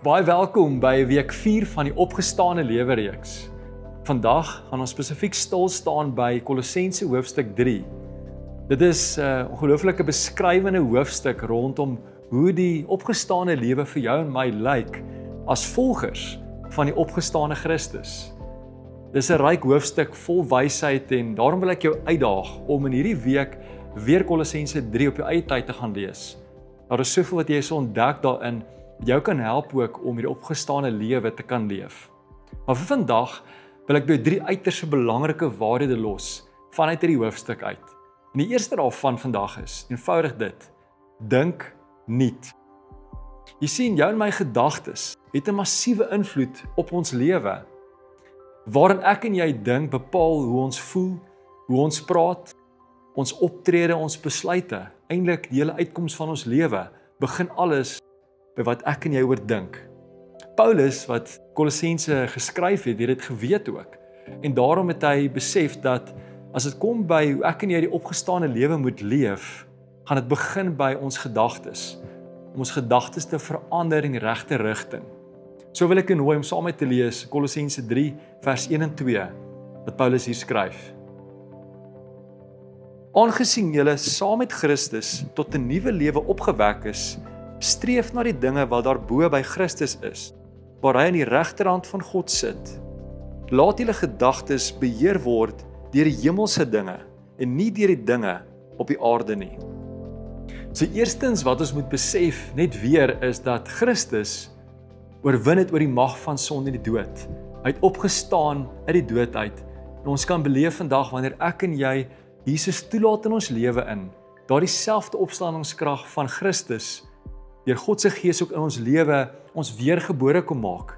Baie welkom by week 4 van die opgestane lewe reeks. Vandag gaan ons spesifiek stil staan by Kolossense hoofstuk 3. Dit is 'n ongelooflike beskrywende hoofstuk rondom hoe die opgestane lewe vir jou en my lyk as volgers van die opgestane Christus. Dis 'n ryk hoofstuk vol wysheid en daarom wil ek jou uitdaag om in hierdie week weer Kolossense 3 op jou eie tyd te gaan lees. Daar is soveel wat jy sal ontdek daarin, wat jou kan help ook om hierdie opgestane lewe te kan leef. Maar vir vandag wil ek by 3 uiters belangrike waarhede los vanuit hierdie hoofstuk uit. En die eerste daarvan vandag is eenvoudig dit: dink nuut. Jy sien, jou en my gedagtes het 'n massiewe invloed op ons lewe. Waarin ek en jy dink bepaal hoe ons voel, hoe ons praat, ons optrede, ons besluite, eintlik die hele uitkoms van ons lewe, begin alles by wat ek en jy oor dink. Paulus, wat Kolossense geskryf het dit geweet ook. En daarom het hy besef dat as dit kom by hoe ek en jy die opgestane lewe moet leef, gaan dit begin by ons gedagtes, om ons gedagtes te verander in die regte rigting. So wil ek jou nooi om saam met te lees Kolossense 3 vers 1 en 2 wat Paulus hier skryf. Aangesien julle saam met Christus tot 'n nuwe lewe opgewek is, streef na die dinge wat daarbo by Christus is, waar hy aan die regterhand van God sit. Laat julle gedagtes beheer word deur die hemelse dinge en nie deur die dinge op die aarde nie. So eerstens wat ons moet besef net weer is dat Christus oorwin het oor die mag van sonde en die dood. Hy het opgestaan uit die dood uit. En ons kan beleef vandag wanneer ek en jy Jesus toelaat in ons lewe in, daardie selfde opstandingskrag van Christus deur God se Gees ook in ons lewe ons weergebore kom maak.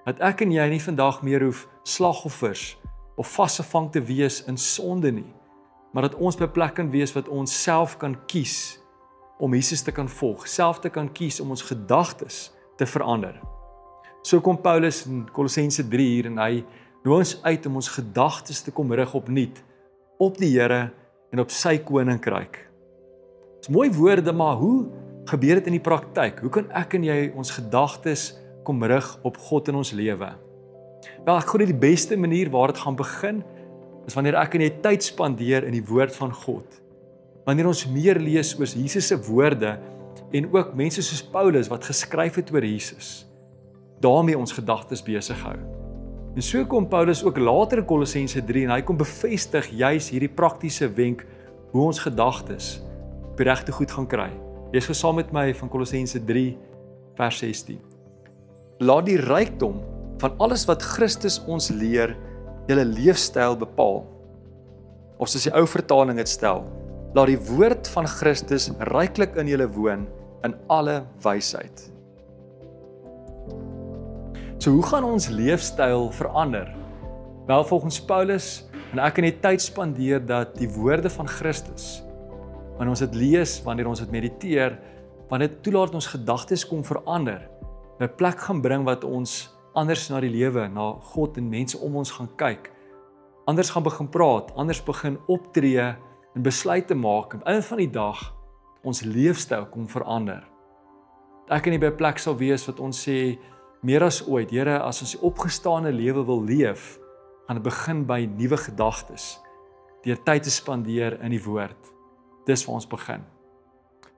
Dat ek en jy nie vandag meer hoef slagoffers of vasgevang te wees in sonde nie, maar dat ons by 'n plek kan wees wat ons self kan kies om Jesus te kan volg, self te kan kies om ons gedagtes te verander. So kom Paulus in Kolossense 3 hier en hy nooi ons uit om ons gedagtes te kom rig opnuut op die Here en op sy koninkryk. Dis mooi woorde, maar hoe gebeur dit in die praktyk? Hoe kan ek en jy ons gedagtes kom rig op God in ons lewe? Wel, ek glo die beste manier waar dit gaan begin is wanneer ek en jy tyd spandeer in die woord van God. Wanneer ons meer lees oor Jesus se woorde en ook mense soos Paulus wat geskryf het oor Jesus, daarmee ons gedagtes besig hou. En so kom Paulus ook later in Kolossense 3 en hy kom bevestig juis hierdie praktiese wenk hoe ons gedagtes op die regte goed gaan kry. Lees gou saam met my van Kolossense 3 vers 16. Laat die rykdom van alles wat Christus ons leer, julle leefstyl bepaal. Of soos die ou vertaling dit stel, laat die woord van Christus ryklik in julle woon in alle wysheid. So hoe gaan ons leefstyl verander? Wel, volgens Paulus, en ek kan net tyd spandeer dat die woorde van Christus, wanneer ons dit lees, wanneer ons dit mediteer, wanneer dit toelaat ons gedagtes kom verander, 'n plek gaan bring wat ons anders na die lewe, na God en mense om ons gaan kyk, anders gaan begin praat, anders begin optree en besluite maak, en in van die dag ons leefstyl kom verander. Ek kan nie by 'n plek sal wees wat ons sê, meer as ooit, Here, as ons die opgestane lewe wil leef, gaan dit begin by nuwe gedagtes, deur tyd te spandeer in die woord. Dis waar ons begin.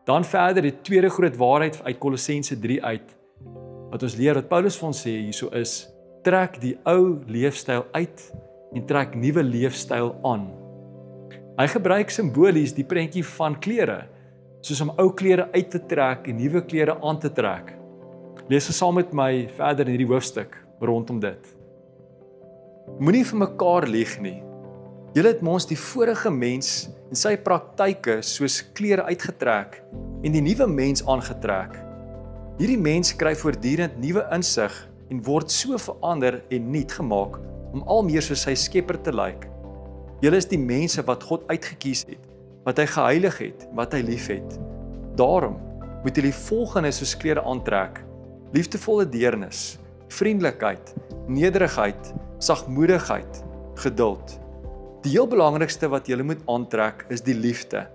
Dan verder die tweede groot waarheid uit Kolossense 3 uit, wat ons leer, wat Paulus vir ons sê hierso is, trek die ou leefstyl uit en trek nuwe leefstyl aan. Hy gebruik simbolies die prentjie van klere, soos om ou klere uit te trek en nuwe klere aan te trek. Lees saam met my verder in hierdie hoofstuk rondom dit. Moenie vir mekaar lieg nie. Julle het mos die vorige mens en sy praktyke soos klere uitgetrek en die nuwe mens aangetrek. Hierdie mens kry voortdurend nuwe insig en word so verander en nuut gemaak om al meer soos sy Skepper te lyk. Julle is die mense wat God uitgekies het, wat hy geheilig het, wat hy liefhet. Daarom moet julle volgende soos klere aantrek: liefdevolle deernis, vriendelikheid, nederigheid, sagmoedigheid, geduld. Die heel belangrikste wat julle moet aantrek is die liefde.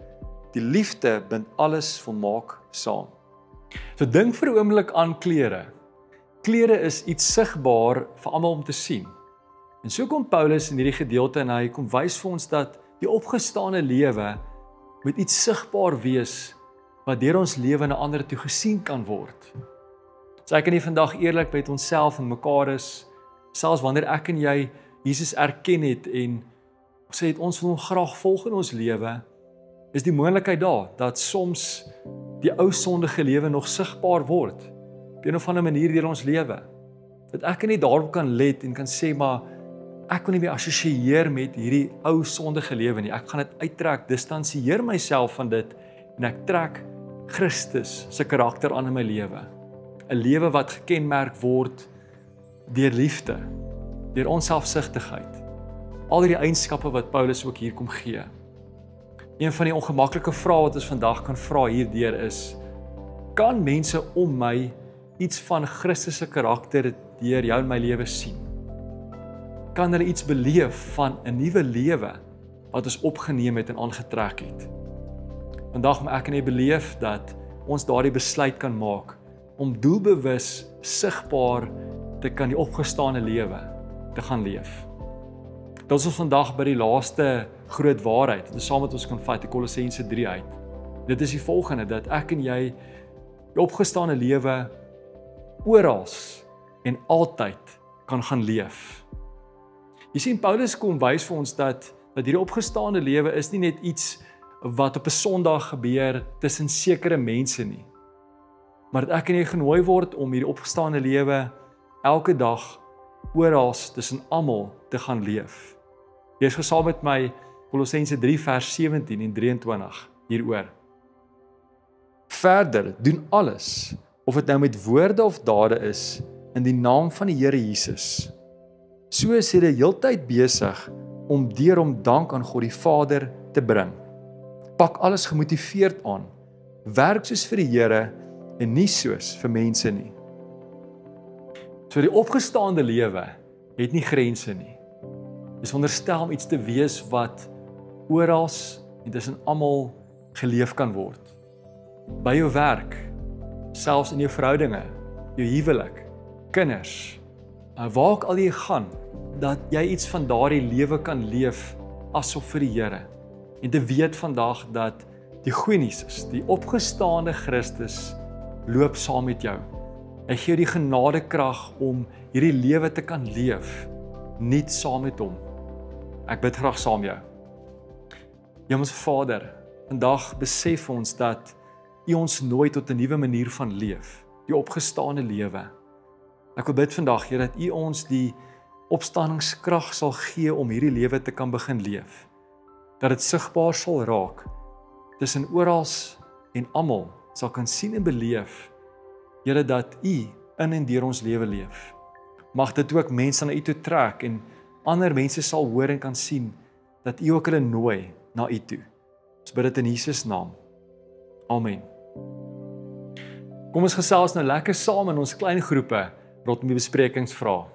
Die liefde bind alles volmaak saam. So dink vir 'n oomblik aan klere. klere is iets sigbaar vir almal om te sien. En so kom Paulus in hierdie gedeelte en hy kom wys vir ons dat die opgestane lewe moet iets sigbaar wees wat deur ons lewe na ander toe gesien kan word. So ek kan nie vandag eerlik met onsself en mekaar is, selfs wanneer ek en jy Jesus erken het en sê het ons wil hom graag volg in ons lewe, is die moontlikheid daar dat soms die ou sondige lewe nog sigbaar word op een of ander manier deur ons lewe. Dat ek nie daarop kan let en kan sê maar ek wil nie meer assosieer met hierdie ou sondige lewe nie. Ek gaan dit uittrek, distansieer myself van dit en ek trek Christus se karakter aan in my lewe. 'n Lewe wat gekenmerk word deur liefde, deur onselfsugtigheid. Al die eienskappe wat Paulus ook hier kom gee. Een van die ongemaklike vrae wat ons vandag kan vra hierdeur is: kan mense om my iets van Christus se karakter deur jou in my lewe sien? Kan hulle iets beleef van 'n nuwe lewe wat ons opgeneem het en aangetrek het? Vandag moet ek en jy beleef dat ons daardie besluit kan maak om doelbewus sigbaar te kan die opgestane lewe te gaan leef. Dat ons vandag by die laaste groot waarheid, wat ons saam met ons kan vat, die Kolossense 3 uit. Dit is die volgende, dat ek en jy die opgestane lewe oral en altyd kan gaan leef. Jy sien, Paulus kom wys vir ons dat hierdie opgestane lewe is nie net iets wat op 'n Sondag gebeur tussen sekere mense nie, maar dat ek en jy genooi word om hierdie opgestane lewe elke dag oral tussen almal te gaan leef. Lees gesaam met my Kolossense 3 vers 17 en 23 hieroor. Verder doen alles, of dit nou met woorde of dade is, in die naam van die Here Jesus. So is jy die heeltyd besig om deur hom dank aan God die Vader te bring. Pak alles gemotiveerd aan, werk soos vir die Here en nie soos vir mense nie. So die opgestaande lewe het nie grense nie. Dit is veronderstel om iets te wees wat oral en tussen almal geleef kan word. By jou werk, selfs in jou verhoudinge, jou huwelik, kinders, waar ook al jy gaan, dat jy iets van daardie lewe kan leef asof vir die Here. En te weet vandag dat die goeie nuus is, die opgestaande Christus loop saam met jou. Hy gee jou die genadekrag om hierdie lewe te kan leef, net saam met hom. Ek bid graag saam jou. Hemelse Vader, vandag besef ons dat U ons nooi tot 'n nuwe manier van leef, die opgestane lewe. Ek wil bid vandag, Here, dat U ons die opstandingskrag sal gee om hierdie lewe te kan begin leef. Dat dit sigbaar sal raak, tussen oral en almal sal kan sien en beleef, Here, dat U in en deur ons lewe leef. Mag dit ook mense na U toe trek en ander mense sal hoor en kan sien dat U ook hulle nooi na U toe. Ons bid dit in Jesus naam. Amen. Kom ons gesels nou lekker saam in ons klein groepe rondom die besprekingsvrae.